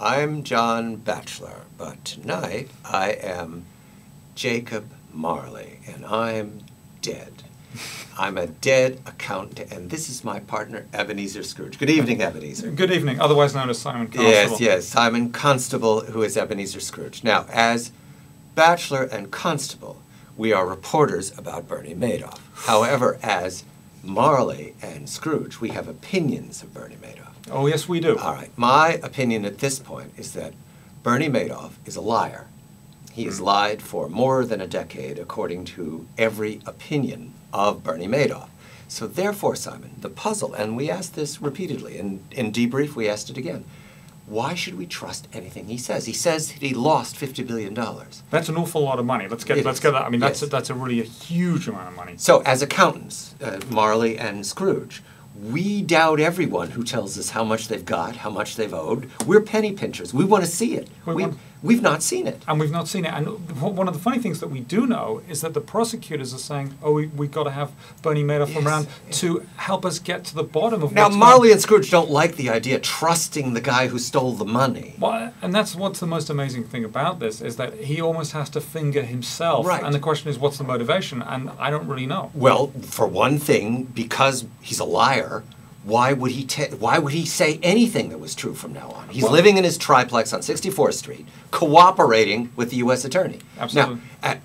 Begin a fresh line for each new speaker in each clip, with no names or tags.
I'm John Batchelor, but tonight I am Jacob Marley, and I'm dead. I'm a dead accountant, and this is my partner, Ebenezer Scrooge. Good evening, Ebenezer.
Good evening, otherwise known as Simon Constable.
Yes, Simon Constable, who is Ebenezer Scrooge. Now, as Batchelor and Constable, we are reporters about Bernie Madoff. However, as Marley and Scrooge, we have opinions of Bernie Madoff.
Oh, yes, we do.
All right. My opinion at this point is that Bernie Madoff is a liar. He has lied for more than a decade, according to every opinion of Bernie Madoff. So therefore, Simon, the puzzle, and we asked this repeatedly, in Debrief we asked it again, why should we trust anything he says? He says that he lost $50 billion.
That's an awful lot of money. Let's get that. I mean, that's a really huge amount of money.
So as accountants, Marley and Scrooge, we doubt everyone who tells us how much they've got, how much they've owed. We're penny pinchers. We want to see it. We've not seen it.
And we've not seen it. And one of the funny things that we do know is that the prosecutors are saying, oh, we've got to have Bernie Madoff around to help us get to the bottom of what's
Marley and Scrooge don't like the idea of trusting the guy who stole the money.
Well, and that's what's the most amazing thing about this, is that he almost has to finger himself.
Right.
And the question is, what's the motivation? And I don't really know.
Well, for one thing, because he's a liar, why would he say anything that was true from now on? He's living in his triplex on 64th Street, cooperating with the U.S. Attorney.
Absolutely.
Now,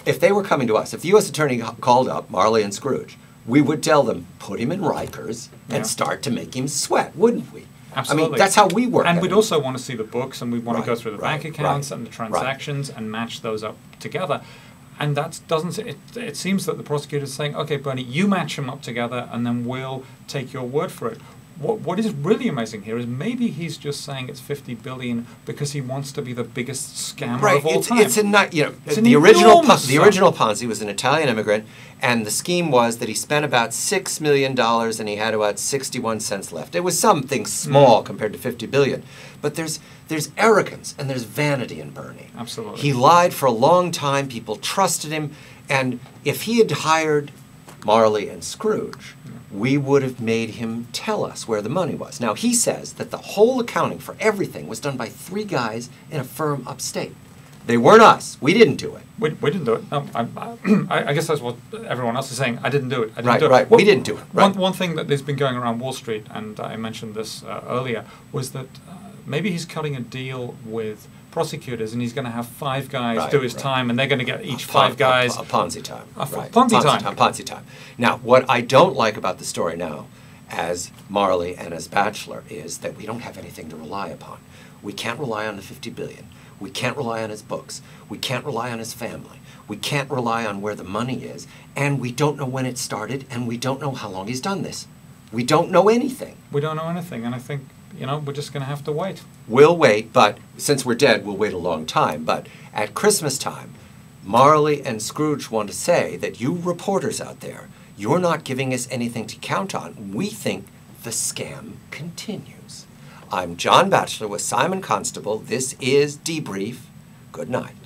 if they were coming to us, if the U.S. Attorney called up Marley and Scrooge, we would tell them, put him in Rikers and start to make him sweat, wouldn't we?
Absolutely.
I mean, that's how we work.
And we'd also want to see the books, and we'd want to go through the bank accounts and the transactions and match those up together. And that doesn't. It seems that the prosecutor is saying, "Okay, Bernie, you match them up together, and then we'll take your word for it." What is really amazing here is maybe he's just saying it's $50 billion because he wants to be the biggest scammer of all time.
It's the original Ponzi was an Italian immigrant, and the scheme was that he spent about $6 million and he had about 61 cents left. It was something small compared to $50 billion, but there's arrogance and there's vanity in Bernie.
Absolutely.
He lied for a long time. People trusted him, and if he had hired Marley and Scrooge, we would have made him tell us where the money was. Now, he says that the whole accounting for everything was done by 3 guys in a firm upstate. They weren't us. We didn't do it.
We didn't do it. No, I guess that's what everyone else is saying. I didn't do it.
Right. We didn't do it. Right.
One thing that has been going around Wall Street, and I mentioned this earlier, was that maybe he's cutting a deal with prosecutors, and he's going to have 5 guys do his time, and they're going to get each 5 guys
a Ponzi time.
Ponzi time.
Now, what I don't like about the story now, as Marley and as Batchelor, is that we don't have anything to rely upon. We can't rely on the $50 billion. We can't rely on his books. We can't rely on his family. We can't rely on where the money is, and we don't know when it started, and we don't know how long he's done this. We don't know anything.
We don't know anything, and I think, we're just going to have to wait.
We'll wait, but since we're dead, we'll wait a long time. But at Christmas time, Marley and Scrooge want to say that you reporters out there, you're not giving us anything to count on. We think the scam continues. I'm John Batchelor with Simon Constable. This is Debrief. Good night.